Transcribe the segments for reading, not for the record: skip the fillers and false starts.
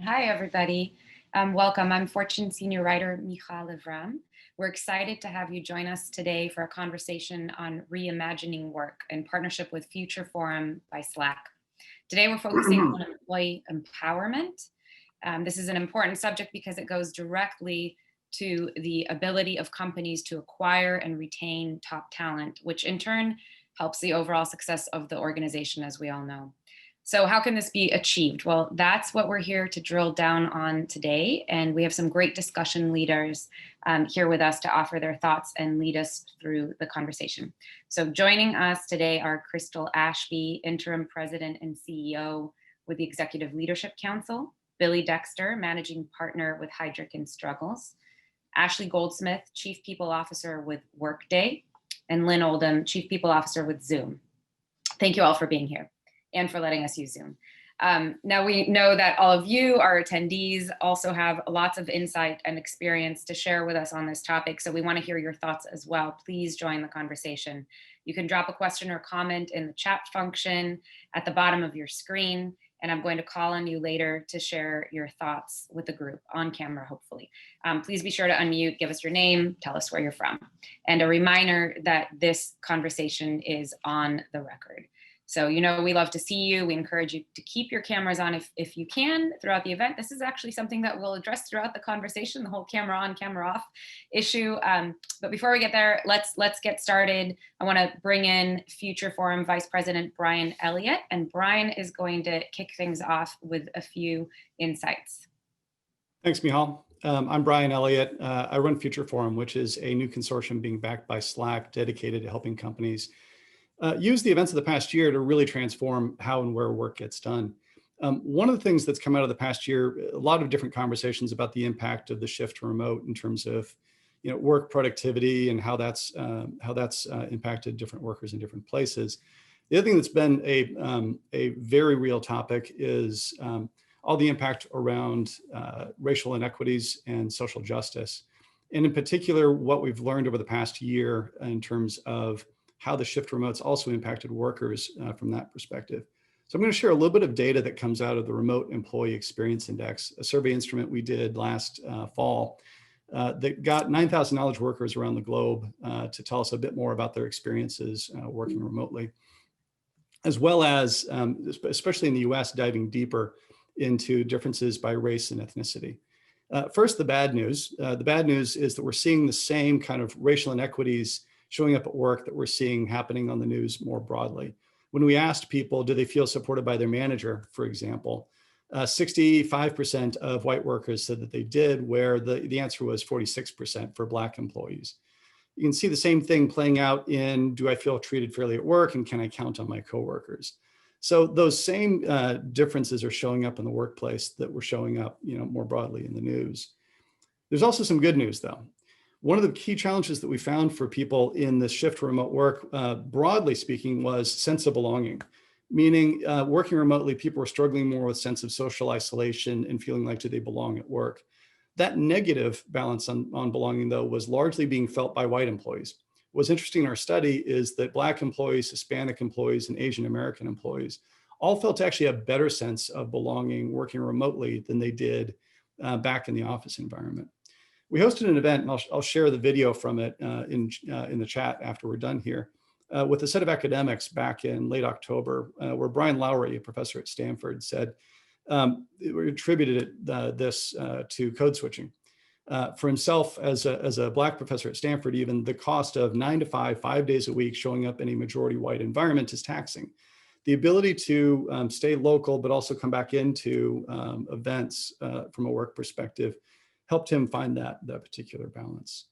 Hi, everybody. Welcome. I'm Fortune Senior Writer Michal Lev-Ram. We're excited to have you join us today for a conversation on reimagining work in partnership with Future Forum by Slack. Today, we're focusing on employee empowerment. This is an important subject because it goes directly to the ability of companies to acquire and retain top talent, which in turn helps the overall success of the organization, as we all know. So how can this be achieved? Well, that's what we're here to drill down on today. And we have some great discussion leaders here with us to offer their thoughts and lead us through the conversation. So joining us today are Crystal Ashby, Interim President and CEO with the Executive Leadership Council, Billy Dexter, Managing Partner with Heidrick Struggles, Ashley Goldsmith, Chief People Officer with Workday, and Lynne Oldham, Chief People Officer with Zoom. Thank you all for being here and for letting us use Zoom. Now we know that all of you, our attendees, also have lots of insight and experience to share with us on this topic. So we want to hear your thoughts as well. Please join the conversation. You can drop a question or comment in the chat function at the bottom of your screen. And I'm going to call on you later to share your thoughts with the group on camera, hopefully. Please be sure to unmute, give us your name, tell us where you're from. And a reminder that this conversation is on the record. So, you know, we love to see you. We encourage you to keep your cameras on if you can throughout the event. This is actually something that we'll address throughout the conversation, the whole camera on, camera off issue. But before we get there, let's get started. I want to bring in Future Forum Vice President Brian Elliott, and Brian is going to kick things off with a few insights. Thanks, Michal. I'm Brian Elliott. I run Future Forum, which is a new consortium being backed by Slack, dedicated to helping companies use the events of the past year to really transform how and where work gets done. One of the things that's come out of the past year, a lot of different conversations about the impact of the shift to remote in terms of, you know, work productivity and how that's impacted different workers in different places. The other thing that's been a very real topic is all the impact around racial inequities and social justice. And in particular, what we've learned over the past year in terms of how the shift to remote's also impacted workers from that perspective. So I'm going to share a little bit of data that comes out of the Remote Employee Experience Index, a survey instrument we did last fall that got 9,000 knowledge workers around the globe to tell us a bit more about their experiences working remotely, as well as, especially in the US, diving deeper into differences by race and ethnicity. First, the bad news. The bad news is that we're seeing the same kind of racial inequities showing up at work that we're seeing happening on the news more broadly. When we asked people, do they feel supported by their manager, for example, 65% of white workers said that they did, where the answer was 46% for Black employees. You can see the same thing playing out in, do I feel treated fairly at work, and can I count on my coworkers? So those same differences are showing up in the workplace that were showing up, you know, more broadly in the news. There's also some good news, though. One of the key challenges that we found for people in the shift to remote work, broadly speaking, was sense of belonging, meaning working remotely, people were struggling more with sense of social isolation and feeling like, do they belong at work? That negative balance on belonging, though, was largely being felt by white employees. What's interesting in our study is that Black employees, Hispanic employees, and Asian American employees all felt to actually have a better sense of belonging working remotely than they did back in the office environment. We hosted an event, and I'll share the video from it in the chat after we're done here, with a set of academics back in late October, where Brian Lowry, a professor at Stanford, said, we attributed this to code switching. For himself, as a Black professor at Stanford, even the cost of 9 to 5, 5 days a week, showing up in a majority white environment is taxing. The ability to stay local, but also come back into events from a work perspective, helped him find that particular balance.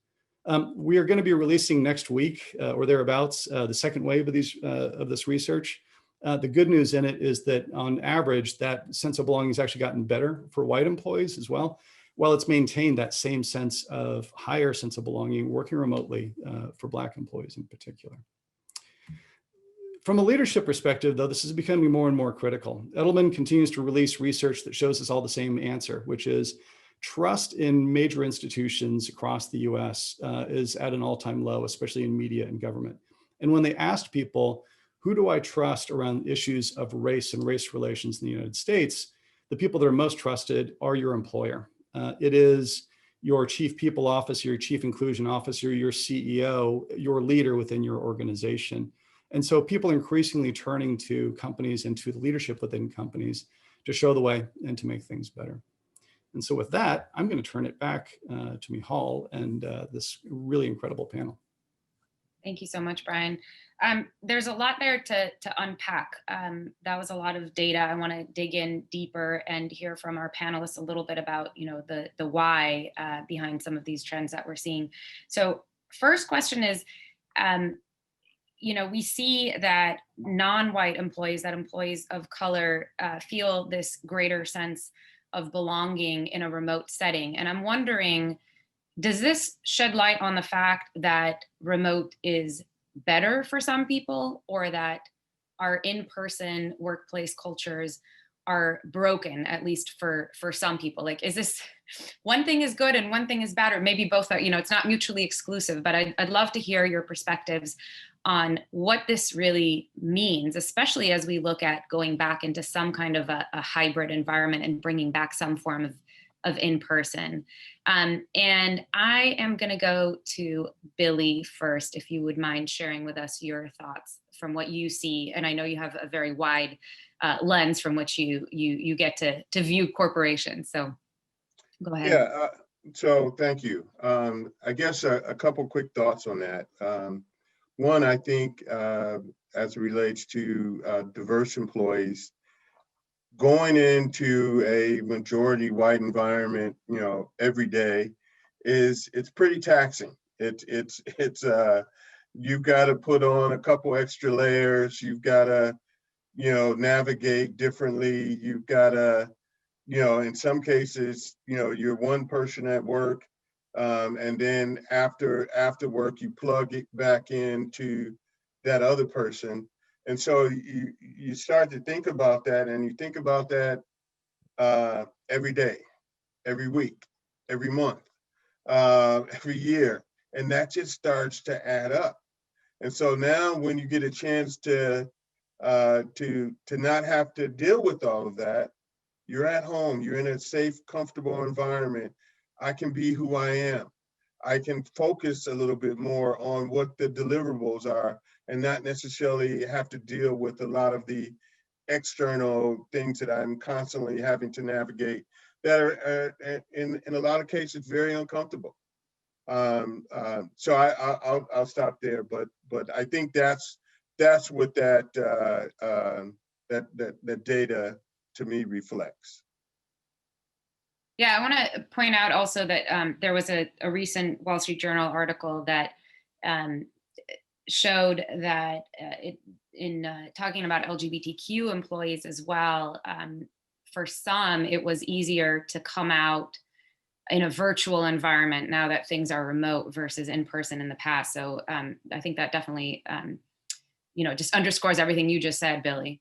We are going to be releasing next week or thereabouts the second wave of this research. The good news in it is that on average, that sense of belonging has actually gotten better for white employees as well, while it's maintained that same sense of higher sense of belonging working remotely for Black employees in particular. From a leadership perspective, though, this is becoming more and more critical. Edelman continues to release research that shows us all the same answer, which is trust in major institutions across the US is at an all-time low, especially in media and government. And when they asked people, who do I trust around issues of race and race relations in the United States, the people that are most trusted are your employer. It is your chief people officer, your chief inclusion officer, your CEO, your leader within your organization. And so people are increasingly turning to companies and to the leadership within companies to show the way and to make things better. And so with that, I'm going to turn it back to Michal and this really incredible panel. Thank you so much, Brian. There's a lot there to unpack. That was a lot of data. I want to dig in deeper and hear from our panelists a little bit about, the why behind some of these trends that we're seeing. So first question is, we see that non-white employees, that employees of color feel this greater sense of belonging in a remote setting. And I'm wondering, does this shed light on the fact that remote is better for some people, or that our in-person workplace cultures are broken, at least for some people? Like, is this one thing is good and one thing is bad, or maybe both are, it's not mutually exclusive, but I'd love to hear your perspectives on what this really means, especially as we look at going back into some kind of a hybrid environment and bringing back some form of in-person. And I am going to go to Billy first, if you would mind sharing with us your thoughts from what you see. And I know you have a very wide lens from which you get to view corporations. So go ahead. Yeah, so thank you. I guess a couple quick thoughts on that. One, I think as it relates to diverse employees, going into a majority white environment, every day it's pretty taxing. It's you've got to put on a couple extra layers. You've got to, navigate differently. You've got to, in some cases, you're one person at work, and then after work, you plug it back into that other person. And so you start to think about that, and you think about that every day, every week, every month, every year, and that just starts to add up. And so now, when you get a chance to not have to deal with all of that, you're at home, you're in a safe, comfortable environment. I can be who I am. I can focus a little bit more on what the deliverables are and not necessarily have to deal with a lot of the external things that I'm constantly having to navigate that are in a lot of cases very uncomfortable. So I'll stop there, but I think that's what that data to me reflects. Yeah, I want to point out also that there was a recent Wall Street Journal article that showed that in talking about LGBTQ employees as well, for some, it was easier to come out in a virtual environment now that things are remote versus in person in the past. So I think that definitely, just underscores everything you just said, Billy.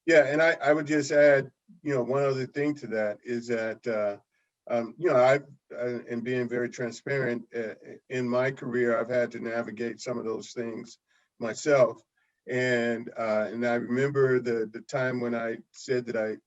Yeah, and I would just add, one other thing to that is that, I've, and being very transparent, in my career, I've had to navigate some of those things myself. And I remember the time when I said that I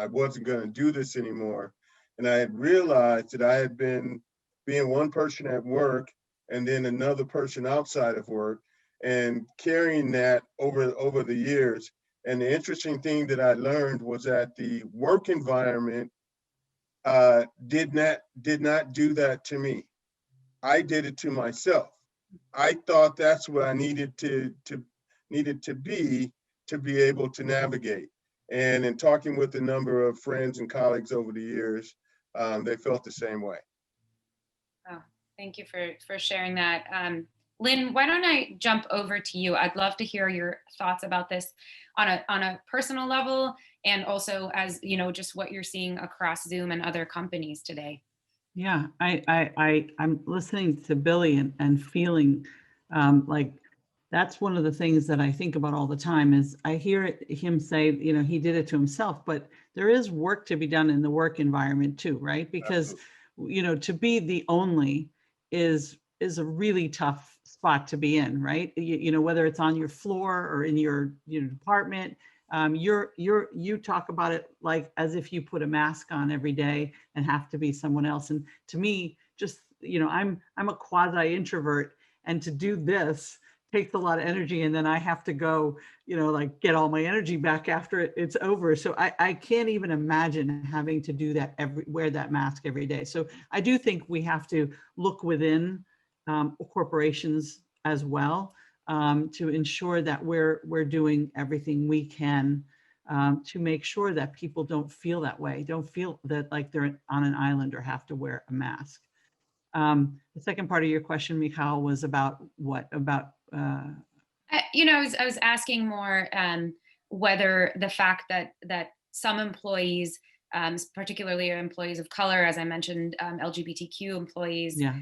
wasn't going to do this anymore. And I had realized that I had been being one person at work and then another person outside of work, and carrying that over the years. And the interesting thing that I learned was that the work environment did not do that to me. I did it to myself. I thought that's what I needed to be able to navigate. And in talking with a number of friends and colleagues over the years, they felt the same way. Oh, thank you for sharing that. Lynne, why don't I jump over to you? I'd love to hear your thoughts about this on a personal level, and also as just what you're seeing across Zoom and other companies today. Yeah, I'm listening to Billy and feeling like that's one of the things that I think about all the time. Is I hear him say, he did it to himself, but there is work to be done in the work environment too, right? Because to be the only is a really tough spot to be in, right? Whether it's on your floor or in your department, You talk about it like as if you put a mask on every day and have to be someone else. And to me, just, I'm a quasi introvert, and to do this takes a lot of energy, and then I have to go, like get all my energy back after it's over. So I can't even imagine having to do that wear that mask every day. So I do think we have to look within corporations as well, to ensure that we're doing everything we can to make sure that people don't feel that way, don't feel that like they're on an island or have to wear a mask. The second part of your question, Michal, was about what? About I was asking more whether the fact that some employees, particularly employees of color, as I mentioned, LGBTQ employees, yeah.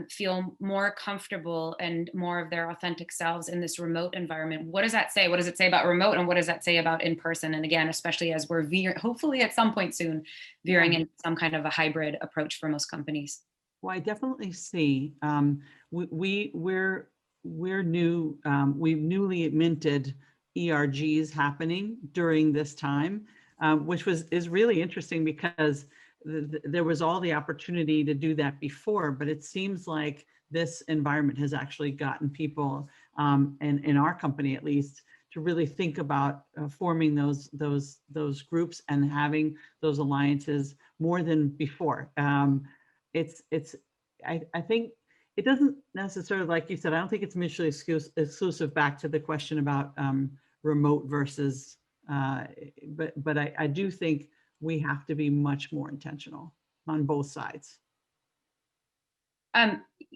Feel more comfortable and more of their authentic selves in this remote environment. What does that say? What does it say about remote, and what does that say about in person? And again, especially as we're hopefully at some point soon veering into some kind of a hybrid approach for most companies. Well, I definitely see we're new. We've newly minted ERGs happening during this time, which is really interesting because there was all the opportunity to do that before, but it seems like this environment has actually gotten people, and in our company at least, to really think about forming those groups and having those alliances more than before. I think it doesn't necessarily, like you said, I don't think it's mutually exclusive back to the question about remote versus, but I do think we have to be much more intentional on both sides.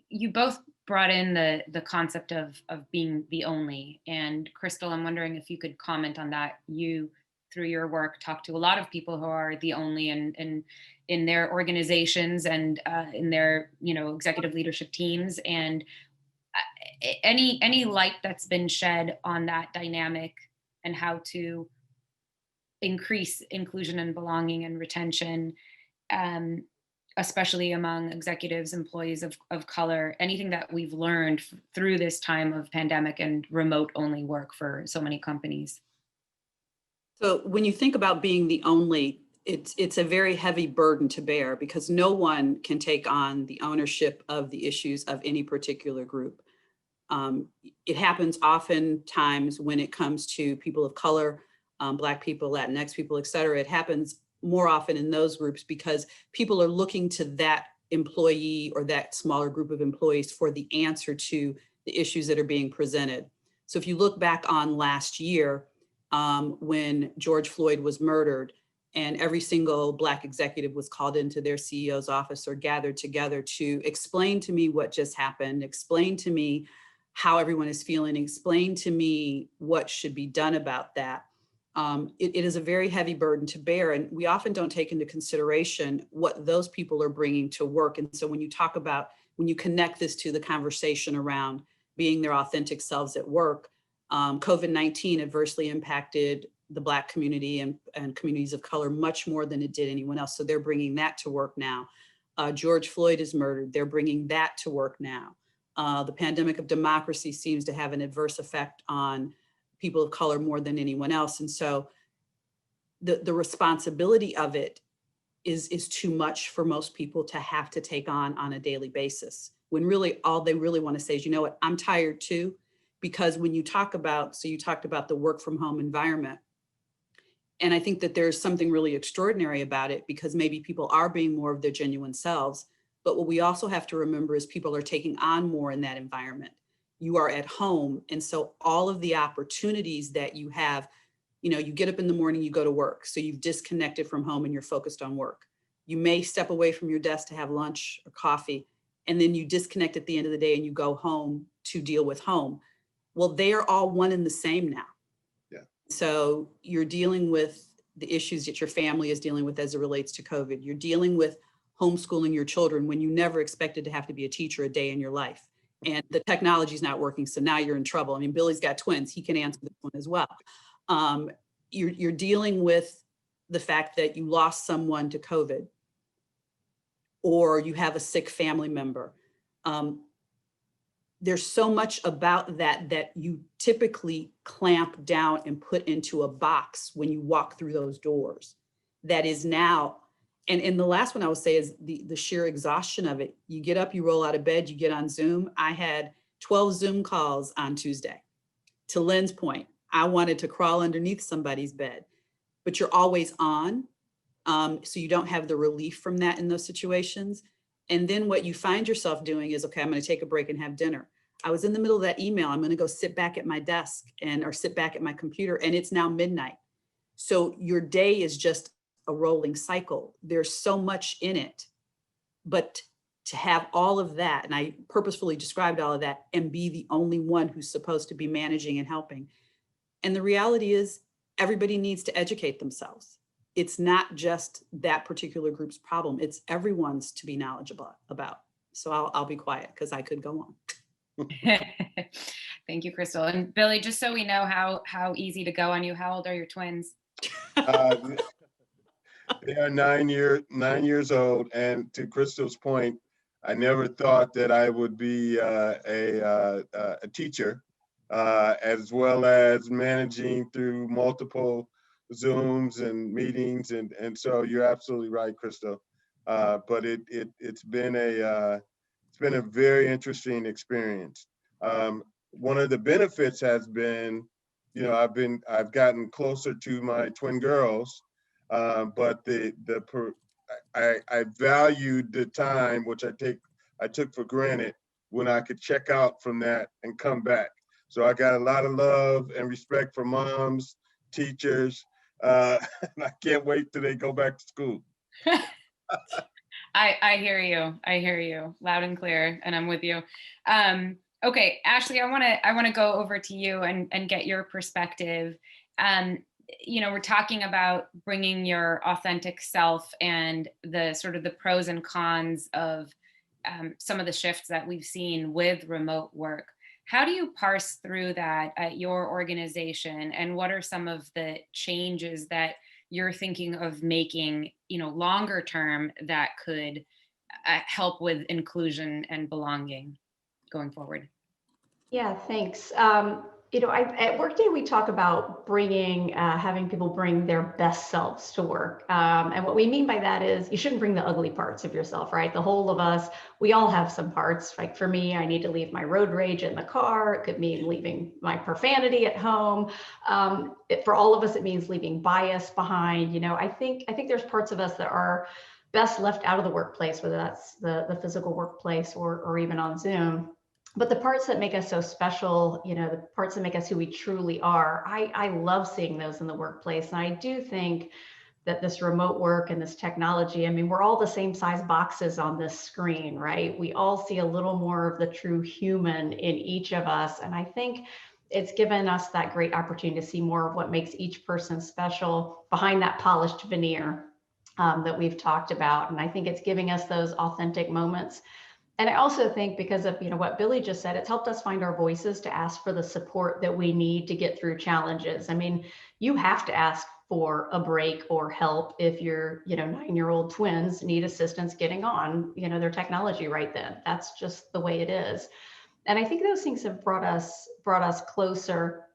You both brought in the concept of being the only, and Crystal, I'm wondering if you could comment on that. You, through your work, talk to a lot of people who are the only in their organizations and in their executive leadership teams, and any light that's been shed on that dynamic and how to increase inclusion and belonging and retention, especially among executives, employees of color, anything that we've learned through this time of pandemic and remote only work for so many companies. So when you think about being the only, it's a very heavy burden to bear because no one can take on the ownership of the issues of any particular group. It happens oftentimes when it comes to people of color, Black people, Latinx people, et cetera. It happens more often in those groups because people are looking to that employee or that smaller group of employees for the answer to the issues that are being presented. So if you look back on last year, when George Floyd was murdered and every single Black executive was called into their CEO's office or gathered together to explain to me what just happened, explain to me how everyone is feeling, explain to me what should be done about that. It is a very heavy burden to bear, and we often don't take into consideration what those people are bringing to work. And so when you connect this to the conversation around being their authentic selves at work, COVID-19 adversely impacted the Black community and communities of color much more than it did anyone else. So they're bringing that to work now. George Floyd is murdered. They're bringing that to work now. The pandemic of democracy seems to have an adverse effect on people of color more than anyone else. And so the responsibility of it is too much for most people to have to take on a daily basis, when really all they really want to say is, you know what, I'm tired too. Because when you talked about the work from home environment, and I think that there's something really extraordinary about it because maybe people are being more of their genuine selves. But what we also have to remember is people are taking on more in that environment. You are at home. And so all of the opportunities that you have, you get up in the morning, you go to work. So you've disconnected from home and you're focused on work. You may step away from your desk to have lunch or coffee, and then you disconnect at the end of the day and you go home to deal with home. Well, they are all one and the same now. Yeah. So you're dealing with the issues that your family is dealing with as it relates to COVID. You're dealing with homeschooling your children when you never expected to have to be a teacher a day in your life. And the technology is not working. So now you're in trouble. I mean, Billy's got twins. He can answer this one as well. You're dealing with the fact that you lost someone to COVID or you have a sick family member. there's so much about that you typically clamp down and put into a box when you walk through those doors. That is now, and the last one I would say is the sheer exhaustion of it. You get up, you roll out of bed, you get on Zoom. I had 12 Zoom calls on Tuesday. To Lynne's point, I wanted to crawl underneath somebody's bed, but you're always on. So you don't have the relief from that in those situations. And then what you find yourself doing is, okay, I'm going to take a break and have dinner. I was in the middle of that email. I'm going to go sit back at my desk or sit back at my computer, and it's now midnight. So your day is just a rolling cycle. There's so much in it, but to have all of that, and I purposefully described all of that, and be the only one who's supposed to be managing and helping. And the reality is everybody needs to educate themselves. It's not just that particular group's problem. It's everyone's to be knowledgeable about. So I'll be quiet because I could go on. Thank you, Crystal. And Billy, just so we know how easy to go on you, how old are your twins? They are 9 years old. And to Crystal's point, I never thought that I would be a teacher, as well as managing through multiple Zooms and meetings. And so you're absolutely right, Crystal. But it's been a very interesting experience. One of the benefits has been, I've gotten closer to my twin girls, but I valued the time, which I took for granted, when I could check out from that and come back. So I got a lot of love and respect for moms, teachers, and I can't wait till they go back to school. I hear you loud and clear, and I'm with you. Okay, Ashley, I want to go over to you and get your perspective. We're talking about bringing your authentic self and the sort of the pros and cons of some of the shifts that we've seen with remote work. How do you parse through that at your organization, and what are some of the changes that you're thinking of making, longer term, that could help with inclusion and belonging going forward? Yeah, thanks. At Workday, we talk about having people bring their best selves to work. And what we mean by that is you shouldn't bring the ugly parts of yourself, right? The whole of us, we all have some parts. Like for me, I need to leave my road rage in the car. It could mean leaving my profanity at home. For all of us, it means leaving bias behind. I think there's parts of us that are best left out of the workplace, whether that's the physical workplace or even on Zoom. But the parts that make us so special, the parts that make us who we truly are, I love seeing those in the workplace. And I do think that this remote work and this technology, we're all the same size boxes on this screen, right? We all see a little more of the true human in each of us. And I think it's given us that great opportunity to see more of what makes each person special behind that polished veneer that we've talked about. And I think it's giving us those authentic moments. And I also think because of what Billy just said, it's helped us find our voices to ask for the support that we need to get through challenges. You have to ask for a break or help if your 9-year-old twins need assistance getting on their technology right then. That's just the way it is. And I think those things have brought us closer.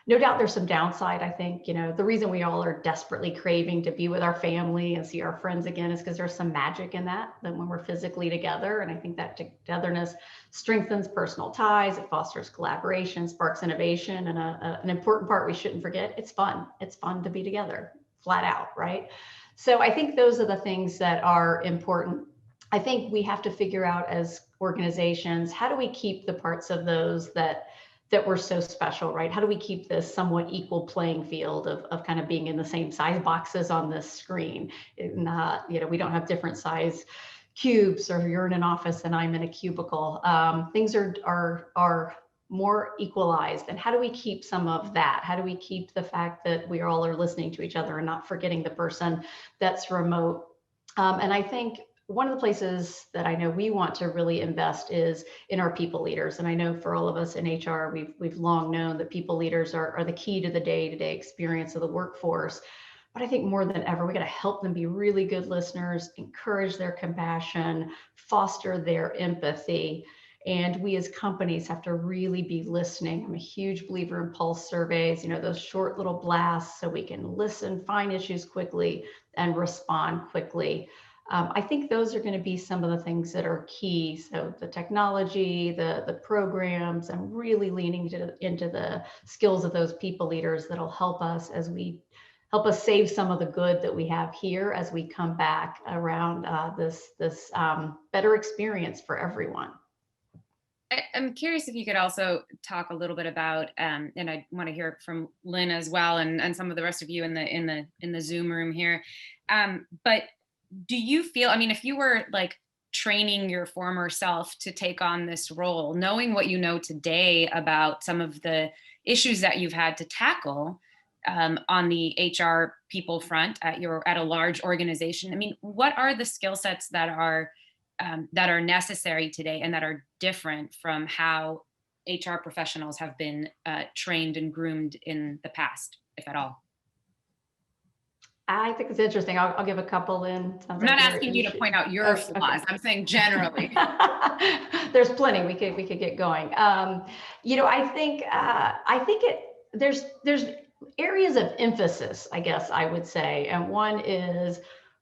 No doubt there's some downside. I think, the reason we all are desperately craving to be with our family and see our friends again is because there's some magic in that when we're physically together. And I think that togetherness strengthens personal ties. It fosters collaboration, sparks innovation. And an important part we shouldn't forget, it's fun. It's fun to be together, flat out, right? So I think those are the things that are important. I think we have to figure out as organizations, how do we keep the parts of those that were so special, right? How do we keep this somewhat equal playing field of kind of being in the same size boxes on this screen? Not, we don't have different size cubes, or you're in an office and I'm in a cubicle. Things are more equalized. And how do we keep some of that? How do we keep the fact that we all are listening to each other and not forgetting the person that's remote? And I think one of the places that I know we want to really invest is in our people leaders. And I know for all of us in HR, we've long known that people leaders are the key to the day-to-day experience of the workforce. But I think more than ever, we got to help them be really good listeners, encourage their compassion, foster their empathy. And we as companies have to really be listening. I'm a huge believer in pulse surveys, those short little blasts so we can listen, find issues quickly, and respond quickly. I think those are going to be some of the things that are key. So the technology, the programs, and really leaning into the skills of those people leaders that'll help us save some of the good that we have here as we come back around this better experience for everyone. I'm curious if you could also talk a little bit about, and I want to hear from Lynne as well, and some of the rest of you in the Zoom room here. But do you feel, I mean, if you were like training your former self to take on this role, knowing what you know today about some of the issues that you've had to tackle on the HR people front at a large organization, I mean, what are the skill sets that are necessary today and that are different from how HR professionals have been trained and groomed in the past, if at all? I think it's interesting. I'll give a couple in. I'm not asking you to point out your flaws. Okay. I'm saying generally. There's plenty. We could get going. I think there's areas of emphasis, I guess I would say, and one is,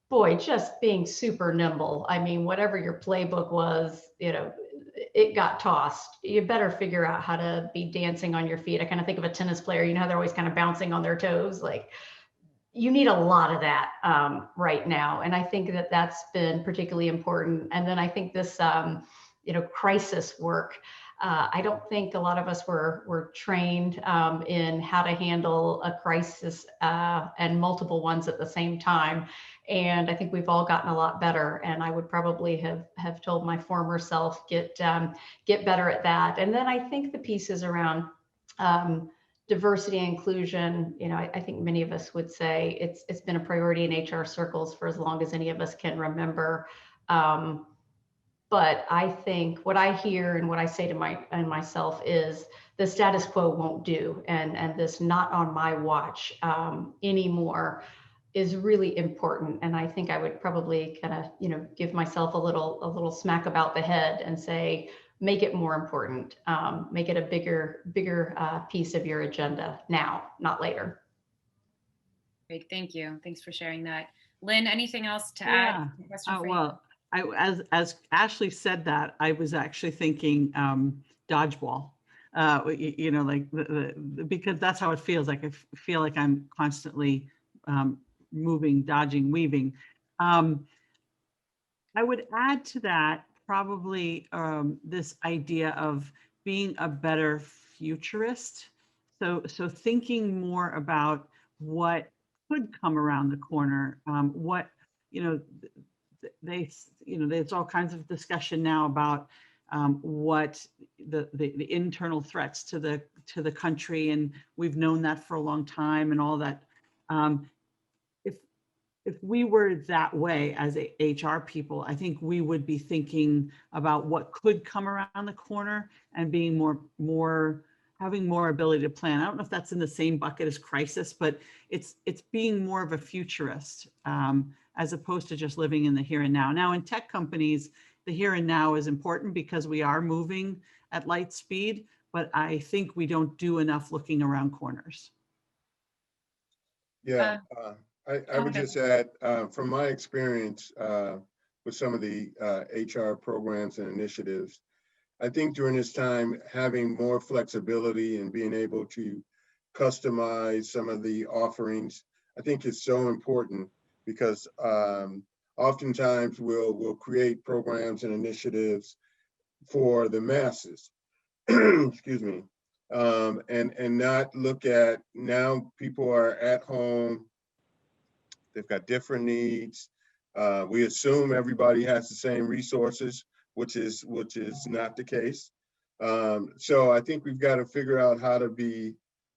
boy, just being super nimble. I mean, whatever your playbook was, it got tossed. You better figure out how to be dancing on your feet. I kind of think of a tennis player. They're always kind of bouncing on their toes, like. You need a lot of that right now. And I think that that's been particularly important. And then I think this, crisis work, I don't think a lot of us were trained in how to handle a crisis and multiple ones at the same time. And I think we've all gotten a lot better. And I would probably have told my former self, get better at that. And then I think the pieces around diversity and inclusion, I think many of us would say it's been a priority in HR circles for as long as any of us can remember. But I think what I hear and what I say to myself is the status quo won't do, and this not on my watch anymore is really important. And I think I would probably kind of give myself a little smack about the head and say, make it more important, make it a bigger piece of your agenda now, not later. Great, thank you. Thanks for sharing that. Lynne, anything else to add? Well, as Ashley said that, I was actually thinking dodgeball, because that's how it feels like. I feel like I'm constantly moving, dodging, weaving. I would add to that probably this idea of being a better futurist. So thinking more about what could come around the corner, there's all kinds of discussion now about what the internal threats to the country, and we've known that for a long time and all that. If we were that way as HR people, I think we would be thinking about what could come around the corner and being having more ability to plan. I don't know if that's in the same bucket as crisis, but it's being more of a futurist as opposed to just living in the here and now. Now in tech companies, the here and now is important because we are moving at light speed, but I think we don't do enough looking around corners. Yeah. I would just add, from my experience with some of the HR programs and initiatives, I think during this time, having more flexibility and being able to customize some of the offerings, I think is so important, because oftentimes we'll create programs and initiatives for the masses, excuse me, and not look at, now people are at home, they've got different needs. We assume everybody has the same resources, which is not the case. So I think we've got to figure out how to be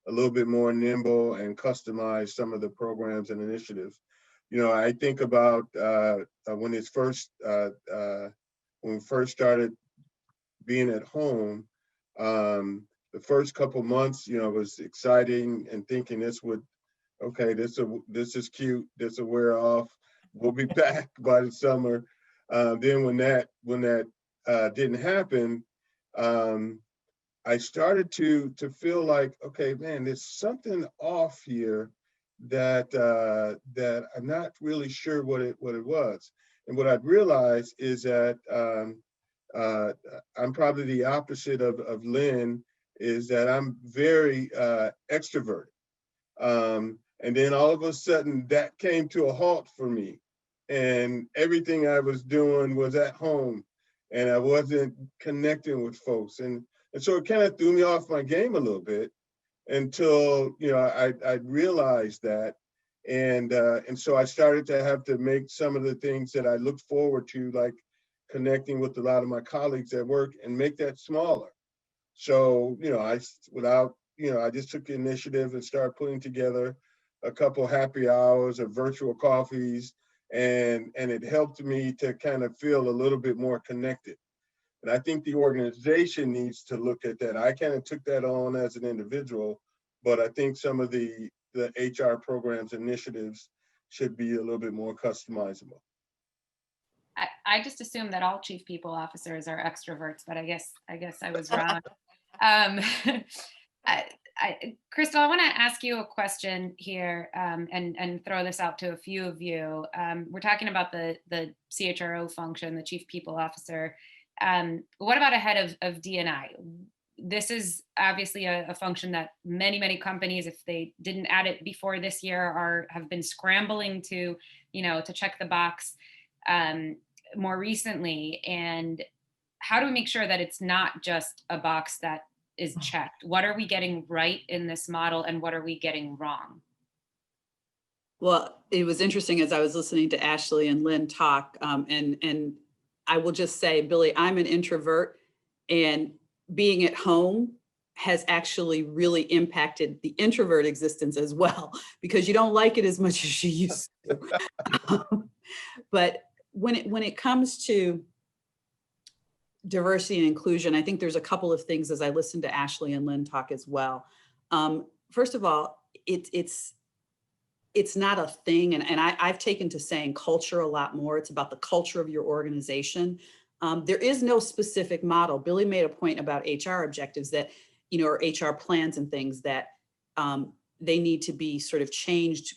a little bit more nimble and customize some of the programs and initiatives. I think about when we first started being at home, the first couple months, was exciting and thinking this is cute, this will wear off, we'll be back by the summer. Then when that didn't happen, I started to feel like, okay, man, there's something off here that that I'm not really sure what it was. And what I'd realized is that I'm probably the opposite of Lynn, is that I'm very extroverted. And then all of a sudden that came to a halt for me. And everything I was doing was at home and I wasn't connecting with folks. And so it kind of threw me off my game a little bit until, you know, I realized that. And so I started to have to make some of the things that I looked forward to, like connecting with a lot of my colleagues at work, and make that smaller. So, you know, I just took the initiative and started putting together a couple happy hours of virtual coffees, and it helped me to kind of feel a little bit more connected. And I think the organization needs to look at that. I kind of took that on as an individual, but I think some of the HR programs initiatives should be a little bit more customizable. I just assumed that all chief people officers are extroverts, but I guess I was wrong. Crystal, I want to ask you a question here, and throw this out to a few of you. We're talking about the CHRO function, the chief people officer. What about a head of D&I? This is obviously a function that many companies, if they didn't add it before this year, have been scrambling to check the box more recently. And how do we make sure that it's not just a box that is checked? What are we getting right in this model, and what are we getting wrong? Well, it was interesting as I was listening to Ashley and Lynn talk, and I will just say, Billy, I'm an introvert, and being at home has actually really impacted the introvert existence as well, because you don't like it as much as you used to. But when it comes to diversity and inclusion, I think there's a couple of things as I listen to Ashley and Lynn talk as well. First of all, it's not a thing, and I've taken to saying culture a lot more. It's about the culture of your organization. There is no specific model. Billy made a point about HR objectives that, or HR plans and things that they need to be sort of changed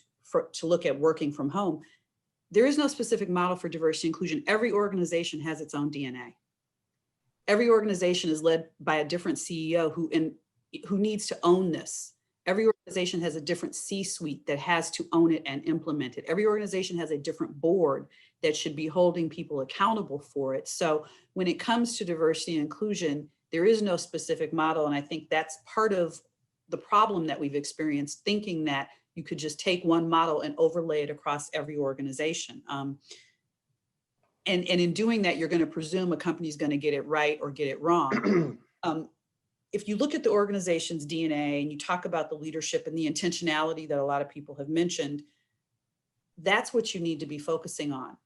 to look at working from home. There is no specific model for diversity and inclusion. Every organization has its own DNA. Every organization is led by a different CEO who needs to own this. Every organization has a different C-suite that has to own it and implement it. Every organization has a different board that should be holding people accountable for it. So when it comes to diversity and inclusion, there is no specific model. And I think that's part of the problem that we've experienced, thinking that you could just take one model and overlay it across every organization. And in doing that, you're going to presume a company is going to get it right or get it wrong. If you look at the organization's DNA and you talk about the leadership and the intentionality that a lot of people have mentioned, that's what you need to be focusing on,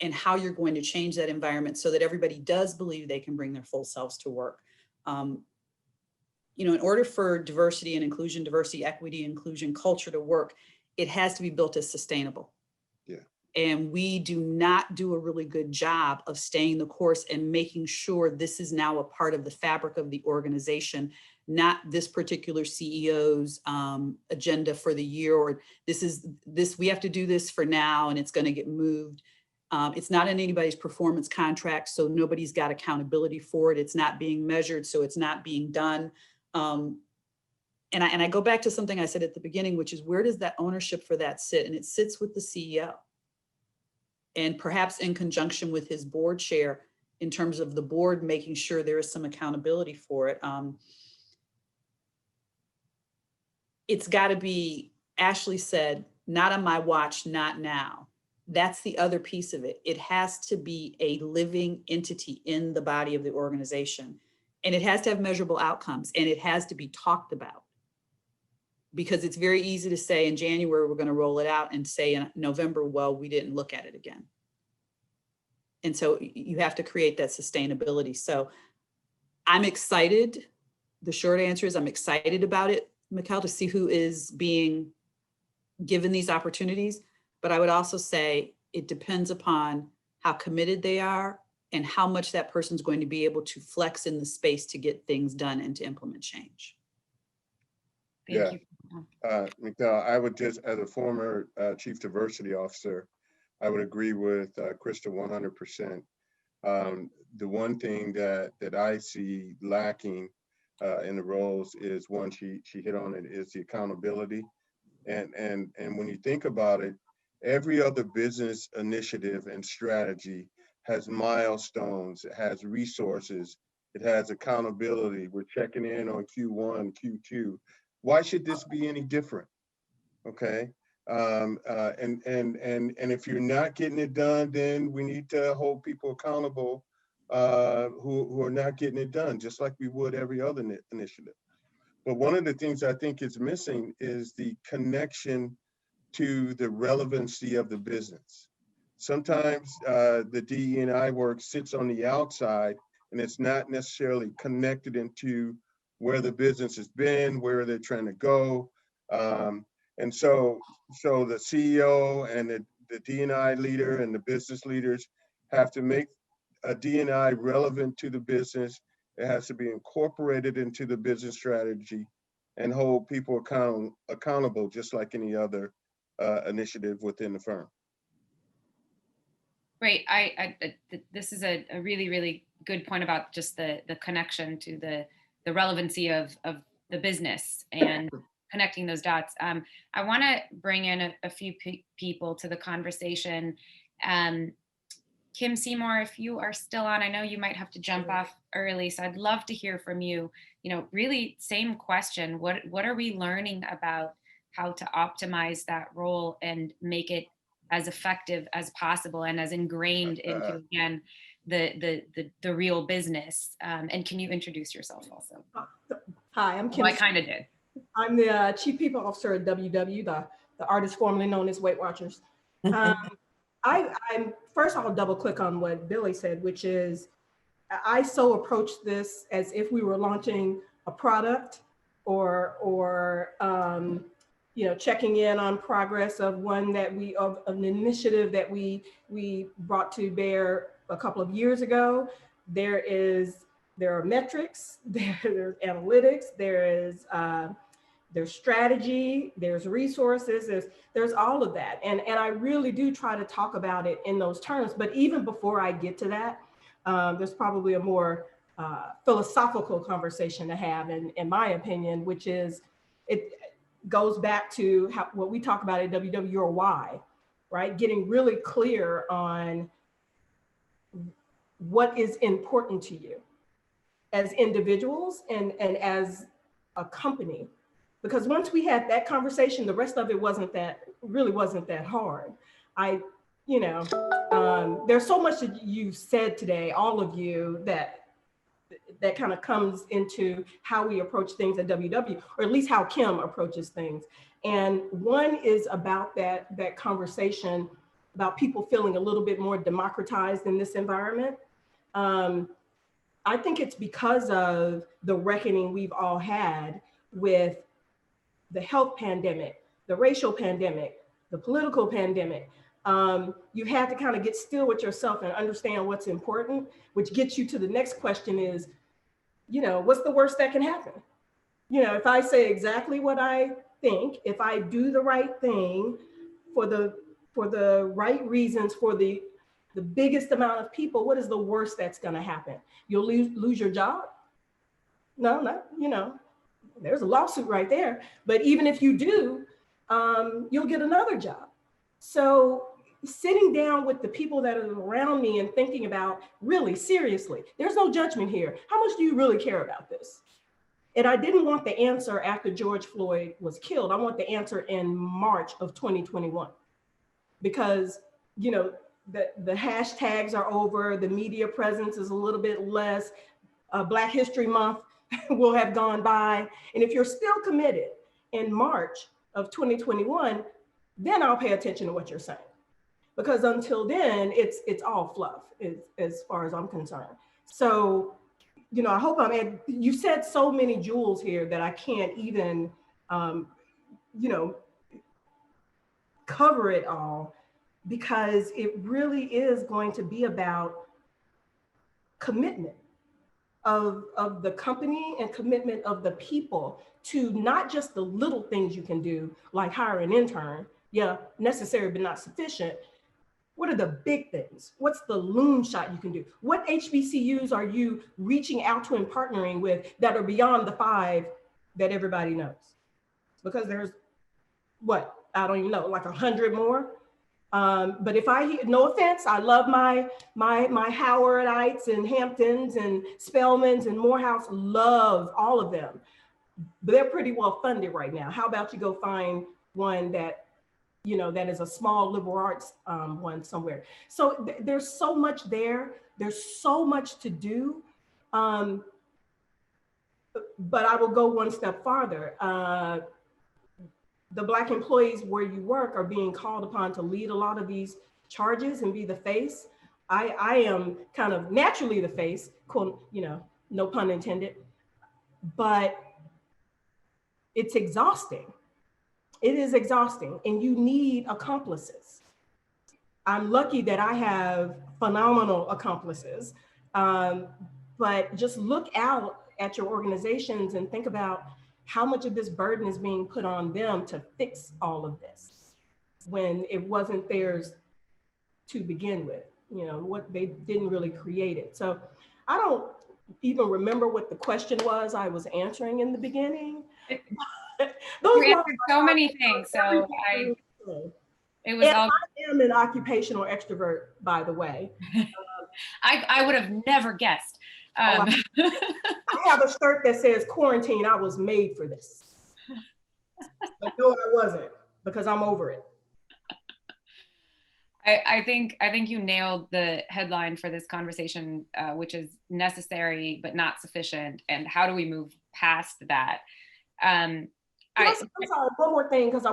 and how you're going to change that environment so that everybody does believe they can bring their full selves to work. In order for diversity and inclusion, diversity, equity, inclusion culture to work, it has to be built as sustainable. Yeah. And we do not do a really good job of staying the course and making sure this is now a part of the fabric of the organization, not this particular CEO's agenda for the year, or we have to do this for now and it's going to get moved. It's not in anybody's performance contract, so nobody's got accountability for it. It's not being measured, so it's not being done. And I go back to something I said at the beginning, which is, where does that ownership for that sit? And it sits with the CEO, and perhaps in conjunction with his board chair, in terms of the board making sure there is some accountability for it. It's got to be, Ashley said, not on my watch, not now. That's the other piece of it. It has to be a living entity in the body of the organization, and it has to have measurable outcomes, and it has to be talked about. Because it's very easy to say in January, we're going to roll it out, and say in November, well, we didn't look at it again. And so you have to create that sustainability. So I'm excited. The short answer is I'm excited about it, Michal, to see who is being given these opportunities. But I would also say it depends upon how committed they are and how much that person's going to be able to flex in the space to get things done and to implement change. Yeah. Thank you. Michal, I would just, as a former chief diversity officer, I would agree with Krista 100%. The one thing that I see lacking in the roles is one, she hit on it, is the accountability. And when you think about it, every other business initiative and strategy has milestones, it has resources, it has accountability. We're checking in on Q1, Q2. Why should this be any different? Okay. And if you're not getting it done, then we need to hold people accountable who are not getting it done, just like we would every other initiative. But one of the things I think is missing is the connection to the relevancy of the business. Sometimes the DE&I work sits on the outside and it's not necessarily connected into where the business has been, where they're trying to go. And so the CEO and the D&I leader and the business leaders have to make a D&I relevant to the business. It has to be incorporated into the business strategy and hold people accountable, just like any other initiative within the firm. Great. This is a really, really good point about just the connection to the relevancy of the business and connecting those dots. I want to bring in a few people to the conversation. Kim Seymour, if you are still on, I know you might have to jump off early, so I'd love to hear from you. You know, really same question. What are we learning about how to optimize that role and make it as effective as possible and as ingrained into, again, the real business? And can you introduce yourself also? Hi, I'm Kim. I kind of did. I'm the Chief People Officer at WW, the artist formerly known as Weight Watchers. I'm first, I'll double click on what Billy said, which is I so approach this as if we were launching a product or you know, checking in on progress of an initiative that we brought to bear a couple of years ago. There are metrics, there's analytics, there's strategy, there's resources, there's all of that. And I really do try to talk about it in those terms. But even before I get to that, there's probably a more philosophical conversation to have, in my opinion, which is, it goes back to what we talk about at WW, your why, right? Getting really clear on what is important to you as individuals and as a company. Because once we had that conversation, the rest of it really wasn't that hard. There's so much that you've said today, all of you, that kind of comes into how we approach things at WW, or at least how Kim approaches things. And one is about that conversation about people feeling a little bit more democratized in this environment. I think it's because of the reckoning we've all had with the health pandemic, the racial pandemic, the political pandemic. You had to kind of get still with yourself and understand what's important, which gets you to the next question is, what's the worst that can happen? If I say exactly what I think, if I do the right thing for the right reasons, for the biggest amount of people, what is the worst that's going to happen? You'll lose your job? No, there's a lawsuit right there. But even if you do, you'll get another job. So sitting down with the people that are around me and thinking about, really seriously, there's no judgment here. How much do you really care about this? And I didn't want the answer after George Floyd was killed. I want the answer in March of 2021, because, the hashtags are over, the media presence is a little bit less, Black History Month will have gone by. And if you're still committed in March of 2021, then I'll pay attention to what you're saying. Because until then, it's all fluff as far as I'm concerned. So, I hope you said so many jewels here that I can't even, cover it all, because it really is going to be about commitment of the company and commitment of the people to not just the little things you can do, like hire an intern, yeah, necessary but not sufficient. What are the big things? What's the loom shot you can do? What HBCUs are you reaching out to and partnering with that are beyond the 5 that everybody knows? Because there's what, I don't even know, like 100 more. But if no offense, I love my Howardites and Hamptons and Spelmans and Morehouse, love all of them. But they're pretty well funded right now. How about you go find one that, you know, that is a small liberal arts one somewhere. So there's so much there. There's so much to do. But I will go one step farther. The Black employees where you work are being called upon to lead a lot of these charges and be the face. I am kind of naturally the face, quote, you know, no pun intended, but it's exhausting. It is exhausting, and you need accomplices. I'm lucky that I have phenomenal accomplices, but just look out at your organizations and think about how much of this burden is being put on them to fix all of this when it wasn't theirs to begin with, you know, what they didn't really create it. So I don't even remember what the question was I was answering in the beginning. You answered so many things, so it was all. I am an occupational extrovert, by the way. I would have never guessed. I have a shirt that says quarantine, I was made for this. But no, I wasn't, because I'm over it. I think you nailed the headline for this conversation, which is necessary but not sufficient, and how do we move past that? I'm sorry, one more thing, because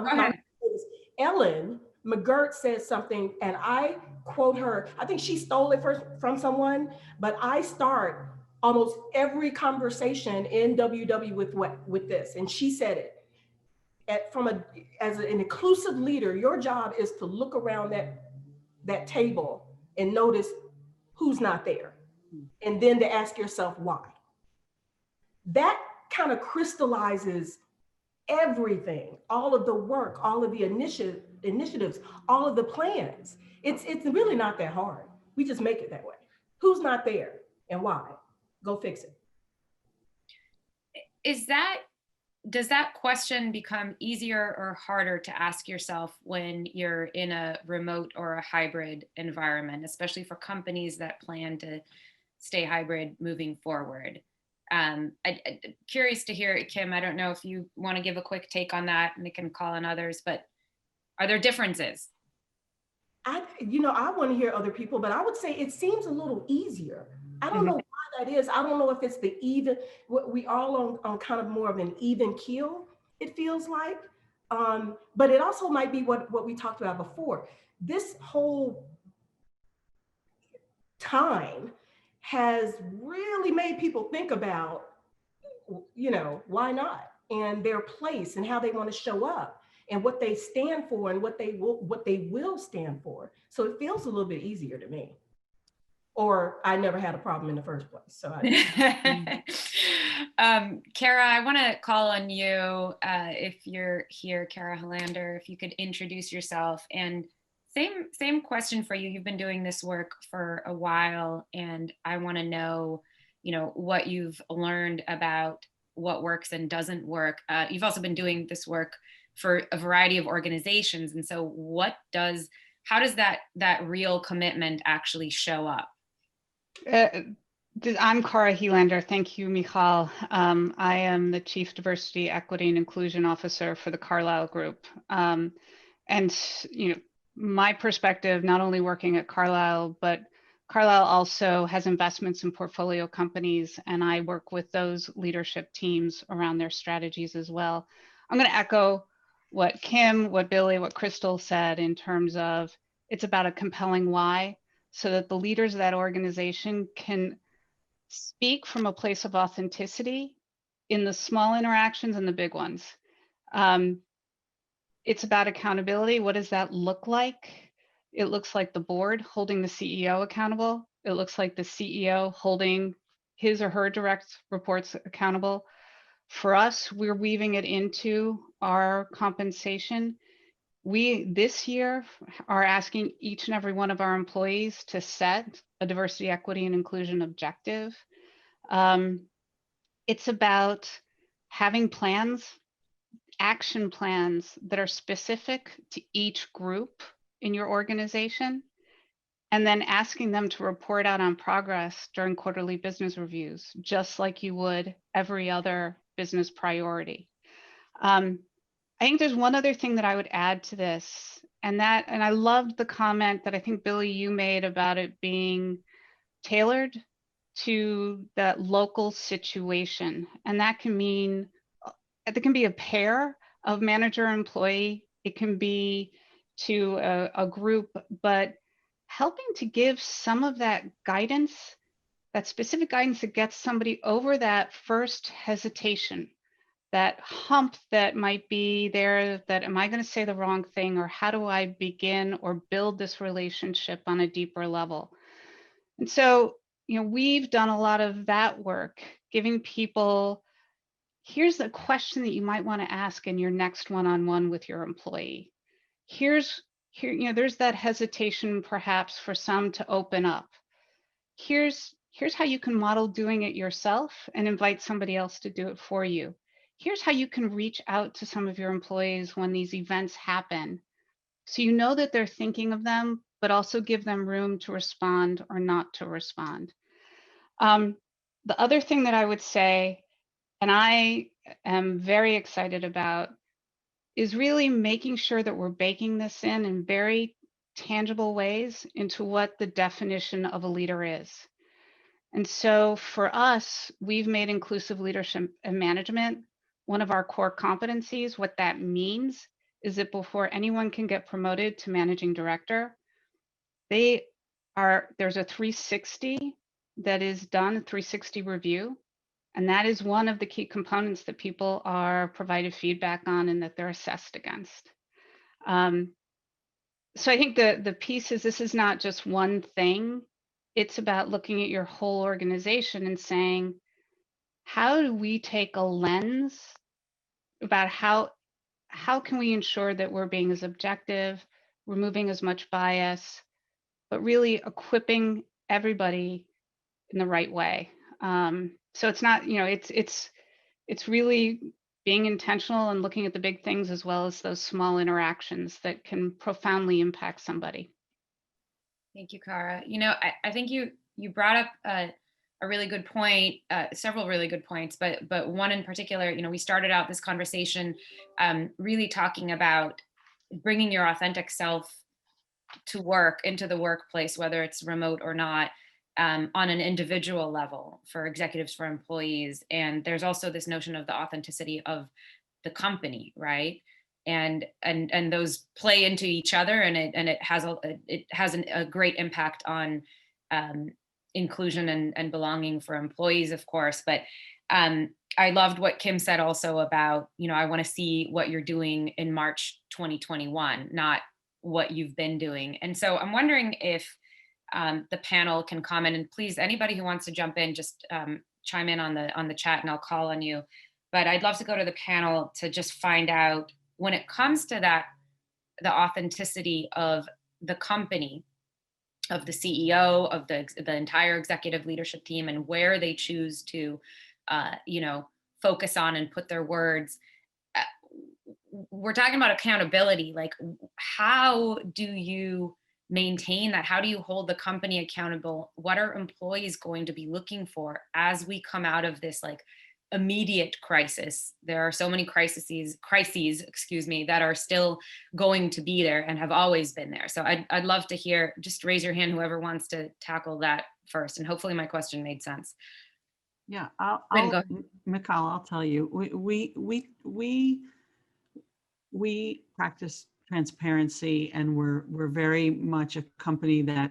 Ellen McGirt said something, and I quote her. I think she stole it from someone, but I start almost every conversation in WW with this, and she said it. As an inclusive leader, your job is to look around that table and notice who's not there, and then to ask yourself why. That kind of crystallizes everything, all of the work, all of the initiatives, all of the plans. It's really not that hard. We just make it that way. Who's not there and why? Go fix it. Does that question become easier or harder to ask yourself when you're in a remote or a hybrid environment, especially for companies that plan to stay hybrid moving forward? I'm curious to hear, Kim, I don't know if you want to give a quick take on that, and it can call on others, but are there differences? I want to hear other people, but I would say it seems a little easier. I don't know why that is. I don't know if it's we all on kind of more of an even keel, it feels like. But it also might be what we talked about before. This whole time has really made people think about, why not, and their place and how they want to show up and what they stand for and what they will stand for. So it feels a little bit easier to me. Or I never had a problem in the first place. So Kara, I want to call on you if you're here, Kara Hollander, if you could introduce yourself. And same question for you. You've been doing this work for a while, and I want to know, what you've learned about what works and doesn't work. You've also been doing this work for a variety of organizations, and so how does that real commitment actually show up? I'm Kara Hollander. Thank you, Michal. I am the Chief Diversity, Equity, and Inclusion Officer for the Carlyle Group. And my perspective, not only working at Carlyle, but Carlyle also has investments in portfolio companies, and I work with those leadership teams around their strategies as well. I'm going to echo what Kim, what Billy, what Crystal said in terms of it's about a compelling why, so that the leaders of that organization can speak from a place of authenticity in the small interactions and the big ones. It's about accountability. What does that look like? It looks like the board holding the CEO accountable. It looks like the CEO holding his or her direct reports accountable. For us, we're weaving it into our compensation. We, this year, are asking each and every one of our employees to set a diversity, equity, and inclusion objective. It's about having plans, action plans that are specific to each group in your organization, and then asking them to report out on progress during quarterly business reviews, just like you would every other business priority. I think there's one other thing that I would add to this, and I loved the comment that I think, Billy, you made about it being tailored to that local situation. And that can mean, it can be a pair of manager employee, it can be to a group, but helping to give some of that guidance, that specific guidance that gets somebody over that first hesitation, that hump that might be there, that am I going to say the wrong thing, or how do I begin or build this relationship on a deeper level? And so, we've done a lot of that work, giving people, here's the question that you might want to ask in your next one-on-one with your employee. There's that hesitation perhaps for some to open up. Here's how you can model doing it yourself and invite somebody else to do it for you. Here's how you can reach out to some of your employees when these events happen, so you know that they're thinking of them, but also give them room to respond or not to respond. The other thing that I would say, and I am very excited about, is really making sure that we're baking this in very tangible ways into what the definition of a leader is. And so for us, we've made inclusive leadership and management one of our core competencies. What that means is that before anyone can get promoted to managing director, there's a 360 that is done, a 360 review. And that is one of the key components that people are provided feedback on and that they're assessed against. So I think the piece is, this is not just one thing. It's about looking at your whole organization and saying, how do we take a lens about how can we ensure that we're being as objective, removing as much bias, but really equipping everybody in the right way. So it's not, it's really being intentional and looking at the big things as well as those small interactions that can profoundly impact somebody. Thank you, Cara. I think you brought up a really good point, several really good points, but one in particular. We started out this conversation really talking about bringing your authentic self to work, into the workplace, whether it's remote or not, on an individual level for executives, for employees. And there's also this notion of the authenticity of the company, right? And those play into each other, and it has a great impact on inclusion and belonging for employees, of course. But I loved what Kim said also about, I want to see what you're doing in March 2021, not what you've been doing. And so I'm wondering if the panel can comment, and please, anybody who wants to jump in, just chime in on the chat and I'll call on you. But I'd love to go to the panel to just find out, when it comes to that, the authenticity of the company, of the CEO, of the entire executive leadership team, and where they choose to, focus on and put their words. We're talking about accountability. Like, how do you maintain that? How do you hold the company accountable? What are employees going to be looking for as we come out of this immediate crisis? There are so many crises, that are still going to be there and have always been there. So I'd love to hear, just raise your hand, whoever wants to tackle that first. And hopefully my question made sense. Yeah, Michal, I'll tell you, we practice transparency, and we're very much a company that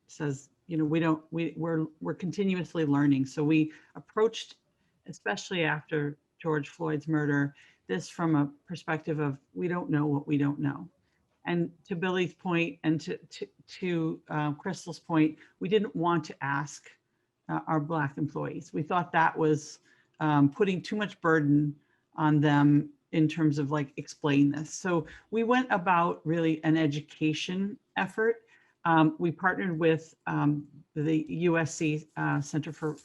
says we're continuously learning. So we approached, especially after George Floyd's murder, this from a perspective of, we don't know what we don't know. And to Billy's point and to Crystal's point, we didn't want to ask our Black employees. We thought that was putting too much burden on them in terms of like explain this. So we went about really an education effort. We partnered with the USC Center for,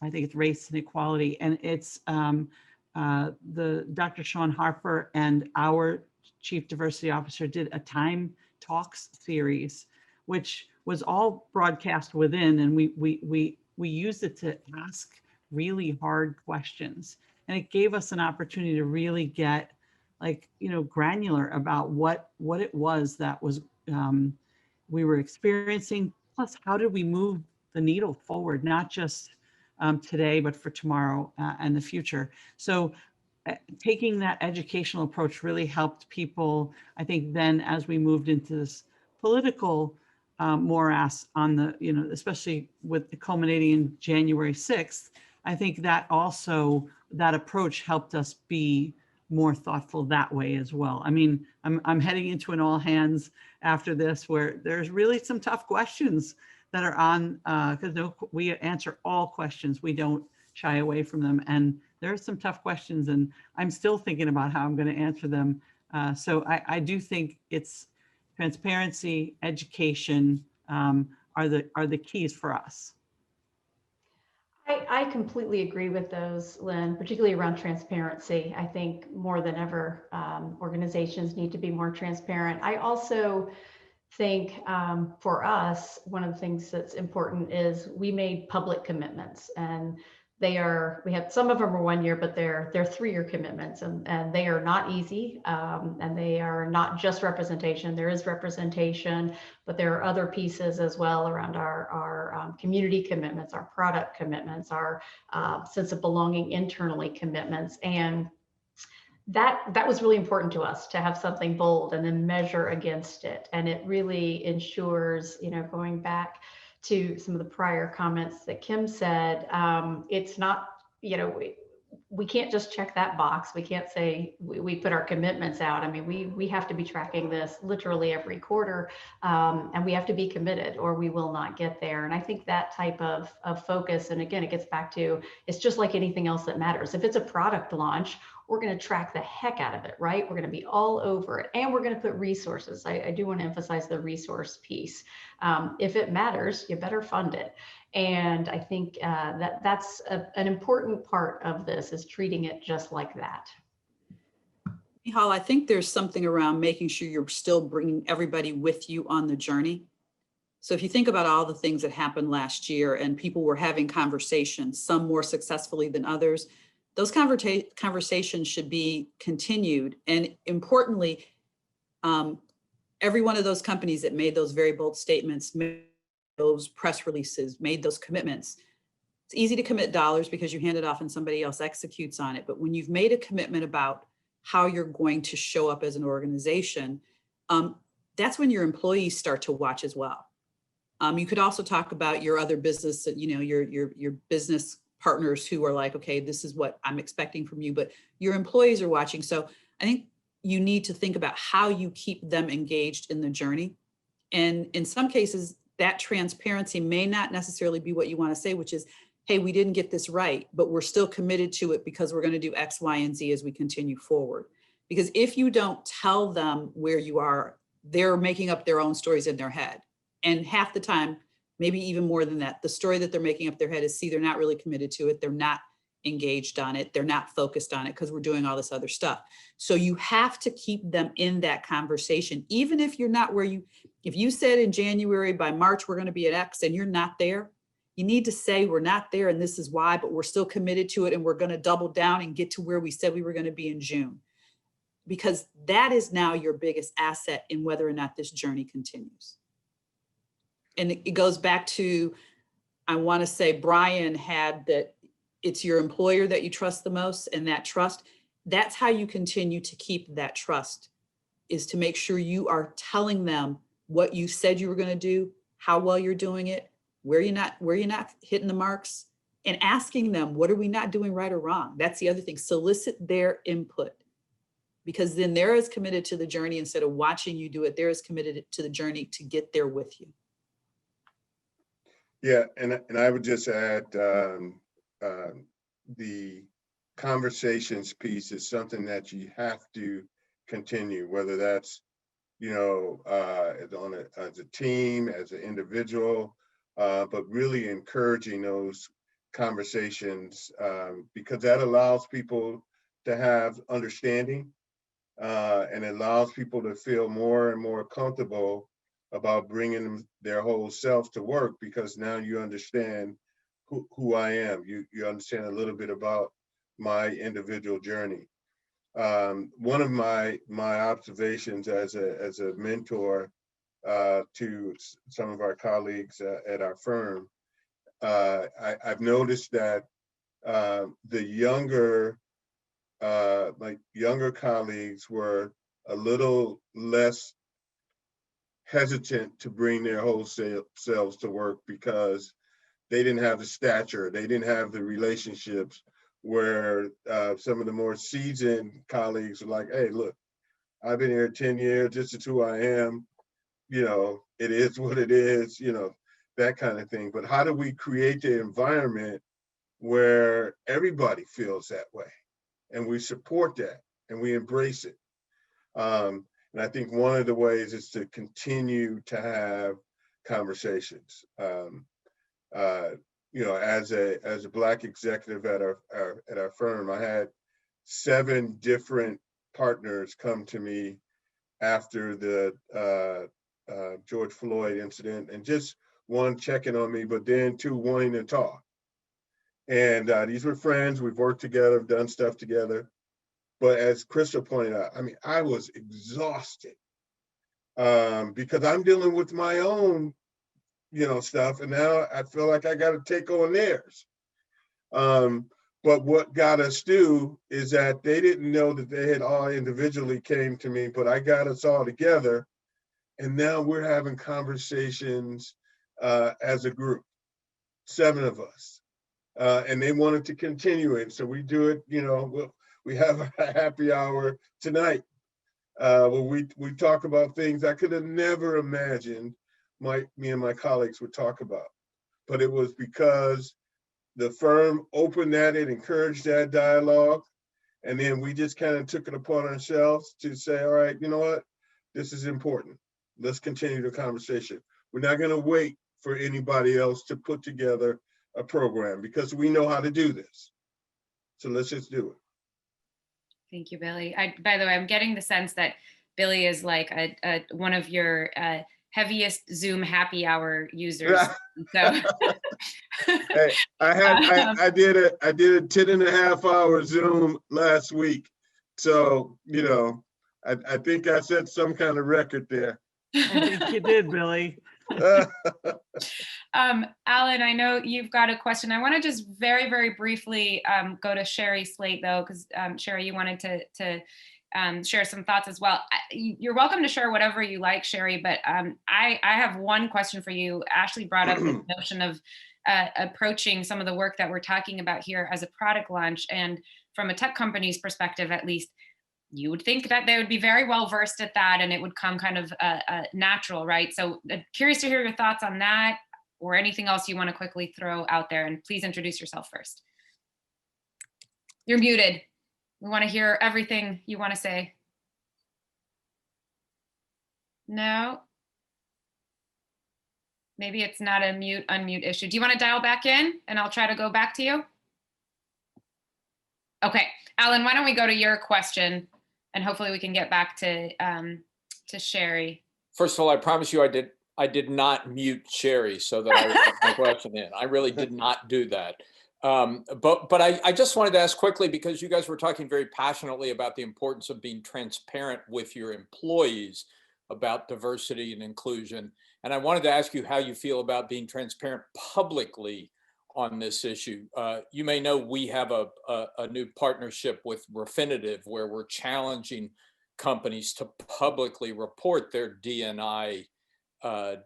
I think it's Race and Equality, and it's the Dr. Sean Harper and our Chief Diversity Officer did a Time Talks series, which was all broadcast within, and we used it to ask really hard questions. And it gave us an opportunity to really get like, you know, granular about what it was that was we were experiencing, plus how did we move the needle forward, not just today, but for tomorrow and the future. So taking that educational approach really helped people. I think then as we moved into this political morass on the, you know, especially with the culminating in January 6th, I think that also, that approach helped us be more thoughtful that way as well. I mean, I'm heading into an all hands after this where there's really some tough questions that are on, because we answer all questions. We don't shy away from them. And there are some tough questions and I'm still thinking about how I'm going to answer them. So I do think it's transparency, education are the keys for us. I completely agree with those, Lynn, particularly around transparency. I think more than ever, organizations need to be more transparent. I also think for us, one of the things that's important is we made public commitments, and we have some of them are 1 year, but they're 3-year commitments, and they are not easy, and they are not just representation. There is representation, but there are other pieces as well around our community commitments, our product commitments, our sense of belonging internally commitments. And that was really important to us to have something bold and then measure against it. And it really ensures, you know, going back to some of the prior comments that Kim said, it's not, you know, we can't just check that box. We can't say we put our commitments out. I mean, we have to be tracking this literally every quarter, and we have to be committed or we will not get there. And I think that type of focus, and again, it gets back to, it's just like anything else that matters. If it's a product launch, we're going to track the heck out of it, right? We're going to be all over it, and we're going to put resources. I do want to emphasize the resource piece. If it matters, you better fund it. And I think that's an important part of this, is treating it just like that. Michal, I think there's something around making sure you're still bringing everybody with you on the journey. So if you think about all the things that happened last year and people were having conversations, some more successfully than others, those conversations should be continued. And importantly, every one of those companies that made those very bold statements, made those press releases, made those commitments. It's easy to commit dollars because you hand it off and somebody else executes on it. But when you've made a commitment about how you're going to show up as an organization, that's when your employees start to watch as well. You could also talk about your other business, you know, your business partners who are like, okay, this is what I'm expecting from you, but your employees are watching. So I think you need to think about how you keep them engaged in the journey. And in some cases, that transparency may not necessarily be what you want to say, which is, hey, we didn't get this right, but we're still committed to it because we're going to do X, Y, and Z as we continue forward. Because if you don't tell them where you are, they're making up their own stories in their head. And half the time, maybe even more than that, the story that they're making up their head is, see, they're not really committed to it. They're not engaged on it. They're not focused on it because we're doing all this other stuff. So you have to keep them in that conversation, even if you're not where if you said in January, by March, we're going to be at X and you're not there, you need to say we're not there and this is why, but we're still committed to it and we're going to double down and get to where we said we were going to be in June. Because that is now your biggest asset in whether or not this journey continues. And it goes back to, I want to say Brian had that it's your employer that you trust the most, and that trust, that's how you continue to keep that trust, is to make sure you are telling them what you said you were going to do, how well you're doing it, where you're not hitting the marks, and asking them, what are we not doing right or wrong? That's the other thing, solicit their input. because then they're as committed to the journey. Instead of watching you do it, they're as committed to the journey to get there with you. Yeah, and I would just add the conversations piece is something that you have to continue, whether that's, you know, as a team, as an individual, but really encouraging those conversations because that allows people to have understanding and it allows people to feel more and more comfortable about bringing their whole self to work, because now you understand who I am. You understand a little bit about my individual journey. One of my observations as a mentor to some of our colleagues at our firm, I've noticed that the younger colleagues were a little less hesitant to bring their whole selves to work because they didn't have the stature, they didn't have the relationships, where some of the more seasoned colleagues are like, hey, look, I've been here 10 years, this is who I am, you know, it is what it is, you know, that kind of thing. But how do we create the environment where everybody feels that way and we support that and we embrace it? And I think one of the ways is to continue to have conversations. You know, as a Black executive at our firm, I had 7 different partners come to me after the George Floyd incident, and just one checking on me, but then 2 wanting to talk. And these were friends. We've worked together, done stuff together. But as Crystal pointed out, I mean, I was exhausted because I'm dealing with my own, you know, stuff, and now I feel like I got to take on theirs. But what got us through is that they didn't know that they had all individually came to me, but I got us all together, and now we're having conversations as a group, 7 of us, and they wanted to continue it, so we do it. You know, we have a happy hour tonight where we talk about things I could have never imagined me and my colleagues would talk about. But it was because the firm opened that, it encouraged that dialogue. And then we just kind of took it upon ourselves to say, all right, you know what? This is important. Let's continue the conversation. We're not going to wait for anybody else to put together a program because we know how to do this. So let's just do it. Thank you, Billy. By the way, I'm getting the sense that Billy is like one of your heaviest Zoom happy hour users. So hey, I did a 10.5-hour Zoom last week. So, you know, I think I set some kind of record there. I think you did, Billy. Alan, I know you've got a question. I want to just very, very briefly go to Sherry Slate, though, because Sherry, you wanted to share some thoughts as well. You're welcome to share whatever you like, Sherry, but I have one question for you. Ashley brought up the notion of approaching some of the work that we're talking about here as a product launch. And from a tech company's perspective, at least, you would think that they would be very well versed at that and it would come kind of natural, right? So curious to hear your thoughts on that or anything else you want to quickly throw out there. And please introduce yourself first. You're muted. We want to hear everything you want to say. No? Maybe it's not a mute, unmute issue. Do you want to dial back in and I'll try to go back to you? Okay, Alan, why don't we go to your question and hopefully we can get back to Sherry. First of all, I promise you I did not mute Sherry so that I would get my question in. I really did not do that. But I just wanted to ask quickly, because you guys were talking very passionately about the importance of being transparent with your employees about diversity and inclusion. And I wanted to ask you how you feel about being transparent publicly on this issue. You may know we have a new partnership with Refinitiv where we're challenging companies to publicly report their D&I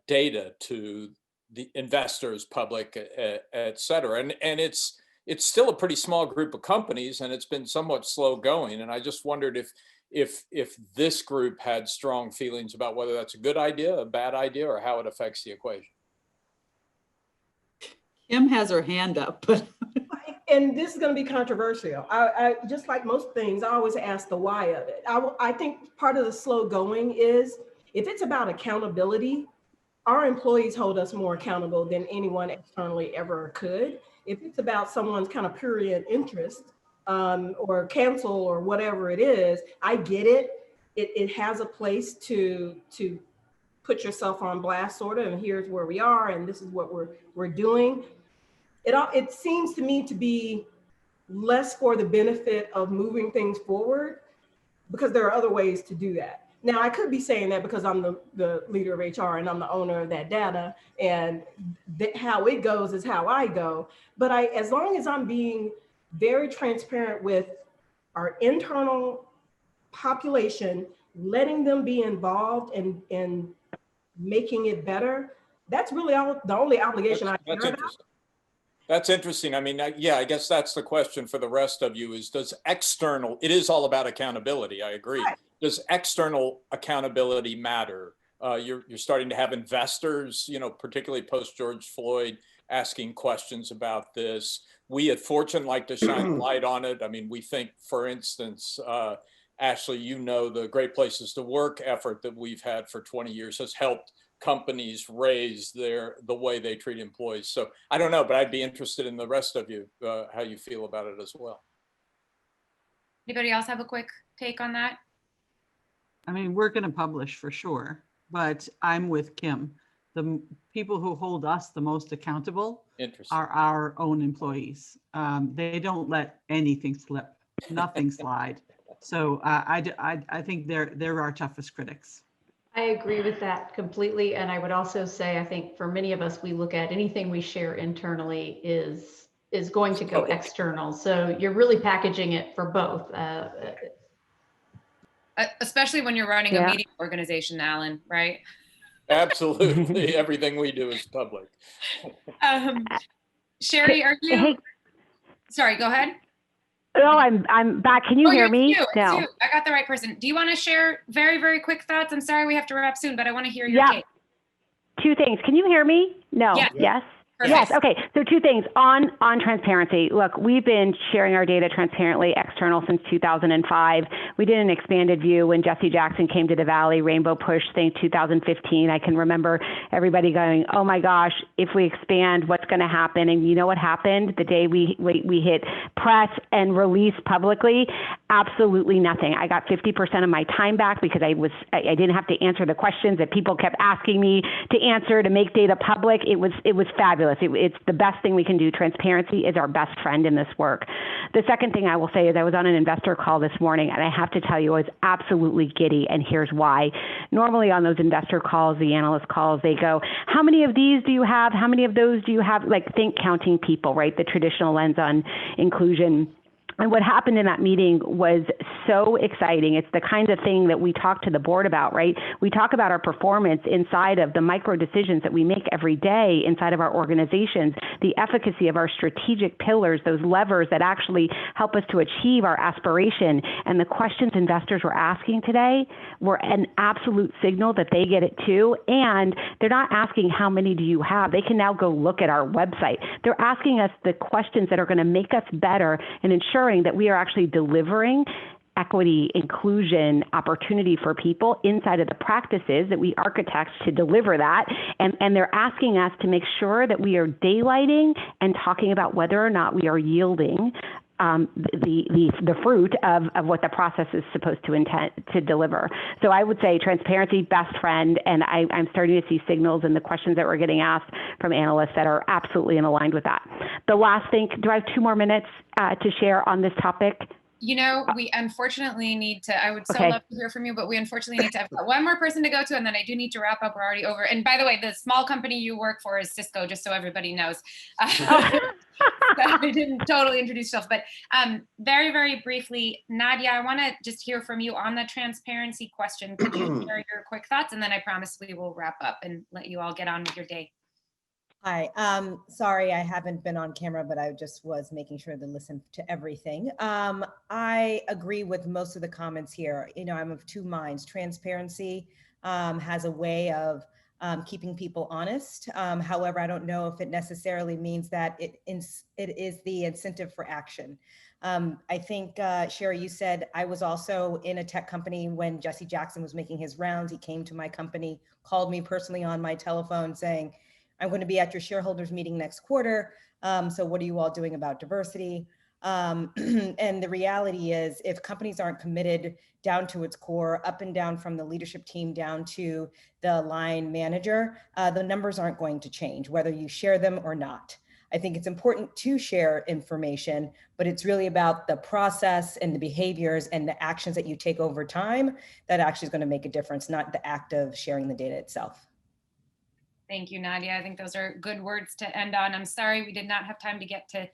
data to the investors, public, et cetera. And it's still a pretty small group of companies and it's been somewhat slow going. And I just wondered if this group had strong feelings about whether that's a good idea, a bad idea, or how it affects the equation. Kim has her hand up, but And this is going to be controversial. I just like most things, I always ask the why of it. I think part of the slow going is if it's about accountability, our employees hold us more accountable than anyone externally ever could. If it's about someone's kind of prurient interest or cancel or whatever it is, I get it. It has a place to put yourself on blast, sort of, and here's where we are, and this is what we're doing. It seems to me to be less for the benefit of moving things forward, because there are other ways to do that. Now, I could be saying that because I'm the leader of HR and I'm the owner of that data, and how it goes is how I go. But as long as I'm being very transparent with our internal population, letting them be involved in making it better, that's really the only obligation I care about. That's interesting. I mean, yeah, I guess that's the question for the rest of you is, it is all about accountability. I agree. Right. Does external accountability matter? You're starting to have investors, particularly post George Floyd, asking questions about this. We at Fortune like to shine a light on it. I mean, we think, for instance, Ashley, the Great Places to Work effort that we've had for 20 years has helped companies raise the way they treat employees. So I don't know, but I'd be interested in the rest of you, how you feel about it as well. Anybody else have a quick take on that? I mean, we're going to publish for sure, but I'm with Kim. The people who hold us the most accountable are our own employees. They don't let anything slip, nothing slide. So I think they're our toughest critics. I agree with that completely. And I would also say, I think for many of us, we look at anything we share internally is going to go external. So you're really packaging it for both. Especially when you're running a media organization, Alan, right? Absolutely. Everything we do is public. Sherry, are you? Hey. Sorry, go ahead. No, I'm back. Can you hear me? No. I got the right person. Do you want to share very, very quick thoughts? I'm sorry we have to wrap soon, but I want to hear your take. Two things. Can you hear me? No. Yes. Yes. Okay. So two things on transparency. Look, we've been sharing our data transparently external since 2005. We did an expanded view when Jesse Jackson came to the Valley, Rainbow Push thing 2015. I can remember everybody going, oh my gosh, if we expand, what's going to happen? And you know what happened the day we hit press and release publicly? Absolutely nothing. I got 50% of my time back because I didn't have to answer the questions that people kept asking me to answer to make data public. It was fabulous. It's the best thing we can do. Transparency is our best friend in this work. The second thing I will say is I was on an investor call this morning, and I have to tell you, I was absolutely giddy, and here's why. Normally on those investor calls, the analyst calls, they go, how many of these do you have? How many of those do you have? Like, think counting people, right? The traditional lens on inclusion. And what happened in that meeting was so exciting. It's the kind of thing that we talk to the board about, right? We talk about our performance inside of the micro decisions that we make every day inside of our organizations, the efficacy of our strategic pillars, those levers that actually help us to achieve our aspiration. And the questions investors were asking today were an absolute signal that they get it too. And they're not asking how many do you have. They can now go look at our website. They're asking us the questions that are going to make us better and ensure that we are actually delivering equity, inclusion, opportunity for people inside of the practices that we architect to deliver that. And they're asking us to make sure that we are daylighting and talking about whether or not we are yielding the fruit of what the process is supposed to intend to deliver. So I would say transparency, best friend, and I'm starting to see signals in the questions that we're getting asked from analysts that are absolutely in aligned with that. The last thing, do I have 2 more minutes to share on this topic? We unfortunately need to, I would so love to hear from you, but we unfortunately need to have one more person to go to, and then I do need to wrap up. We're already over. And by the way, the small company you work for is Cisco, just so everybody knows. I didn't totally introduce yourself, but very, very briefly, Nadia, I want to just hear from you on the transparency question. Could you share your quick thoughts? And then I promise we will wrap up and let you all get on with your day. Hi, sorry I haven't been on camera, but I just was making sure to listen to everything. I agree with most of the comments here. You know, I'm of two minds. Transparency has a way of keeping people honest. However, I don't know if it necessarily means that it is the incentive for action. I think, Sherry, you said I was also in a tech company when Jesse Jackson was making his rounds. He came to my company, called me personally on my telephone saying, I'm going to be at your shareholders meeting next quarter. So what are you all doing about diversity? And the reality is if companies aren't committed down to its core, up and down from the leadership team down to the line manager, the numbers aren't going to change, whether you share them or not. I think it's important to share information, but it's really about the process and the behaviors and the actions that you take over time that actually is going to make a difference, not the act of sharing the data itself. Thank you, Nadia. I think those are good words to end on. I'm sorry we did not have time to get to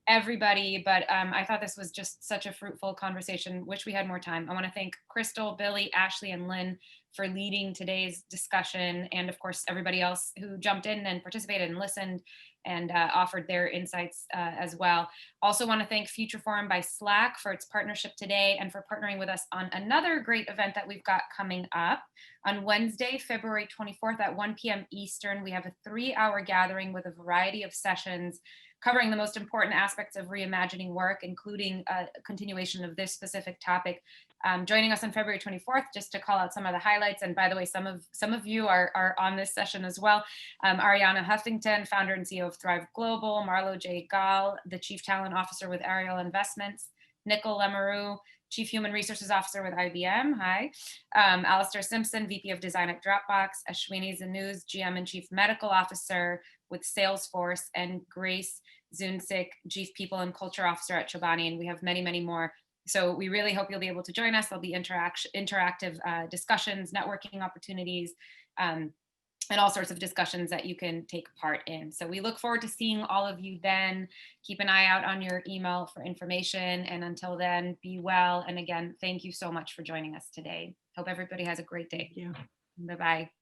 everybody, but I thought this was just such a fruitful conversation. Wish we had more time. I want to thank Crystal, Billy, Ashley, and Lynn for leading today's discussion, and of course, everybody else who jumped in and participated and listened and offered their insights as well. Also want to thank Future Forum by Slack for its partnership today and for partnering with us on another great event that we've got coming up. On Wednesday, February 24th at 1 p.m. Eastern, we have a 3-hour gathering with a variety of sessions covering the most important aspects of reimagining work, including a continuation of this specific topic. Joining us on February 24th, just to call out some of the highlights, and by the way, some of you are on this session as well. Ariana Huffington, founder and CEO of Thrive Global, Marlo J. Gall, the Chief Talent Officer with Ariel Investments, Nicole Lemarou, Chief Human Resources Officer with IBM, hi. Alistair Simpson, VP of Design at Dropbox, Ashwini Zanuz, GM and Chief Medical Officer with Salesforce, and Grace Zunzik, Chief People and Culture Officer at Chobani, and we have many, many more. So we really hope you'll be able to join us. There'll be interactive discussions, networking opportunities, and all sorts of discussions that you can take part in. So we look forward to seeing all of you then. Keep an eye out on your email for information. And until then, be well. And again, thank you so much for joining us today. Hope everybody has a great day. Thank you. Bye-bye.